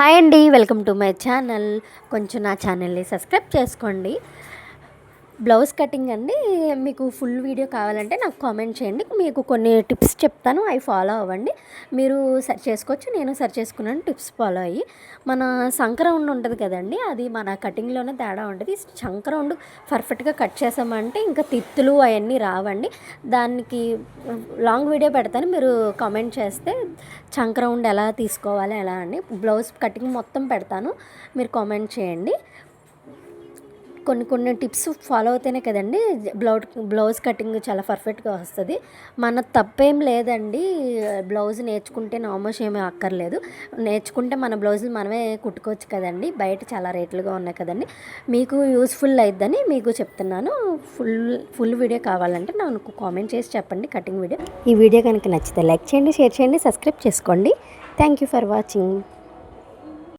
Hi అండి, welcome to my channel. కొంచెం నా ఛానల్ని సబ్స్క్రైబ్ చేసుకోండి. బ్లౌజ్ కటింగ్ అండి. మీకు ఫుల్ వీడియో కావాలంటే నాకు కామెంట్ చేయండి. మీకు కొన్ని టిప్స్ చెప్తాను, అవి ఫాలో అవ్వండి. మీరు సెర్చ్ చేసుకోవచ్చు, నేను సెర్చ్ చేసుకున్నాను. టిప్స్ ఫాలో అయ్యి మన సంక్రౌండ్ ఉంటుంది కదండి, అది మన కటింగ్లోనే తేడా ఉంటుంది. సంక్రౌండ్ పర్ఫెక్ట్గా కట్ చేసామంటే ఇంకా తిత్తులు అవన్నీ రావండి. దానికి లాంగ్ వీడియో పెడతాను, మీరు కామెంట్ చేస్తే చంక్రౌండ్ ఎలా తీసుకోవాలి ఎలా అని బ్లౌజ్ కటింగ్ మొత్తం పెడతాను, మీరు కామెంట్ చేయండి. కొన్ని టిప్స్ ఫాలో అవుతేనే కదండి బ్లౌజ్ కటింగ్ చాలా పర్ఫెక్ట్గా వస్తుంది. మన తప్పేం లేదండి, బ్లౌజ్ నేర్చుకుంటే నామోష్ ఏమీ అక్కర్లేదు. నేర్చుకుంటే మన బ్లౌజులు మనమే కుట్టుకోవచ్చు కదండి. బయట చాలా రేట్లుగా ఉన్నాయి కదండి. మీకు యూస్ఫుల్ అయిద్దని మీకు చెప్తున్నాను. ఫుల్ వీడియో కావాలంటే నాకు కామెంట్ చేసి చెప్పండి కటింగ్ వీడియో. ఈ వీడియో కనుక నచ్చితే లైక్ చేయండి, షేర్ చేయండి, సబ్స్క్రైబ్ చేసుకోండి. Thank you for watching.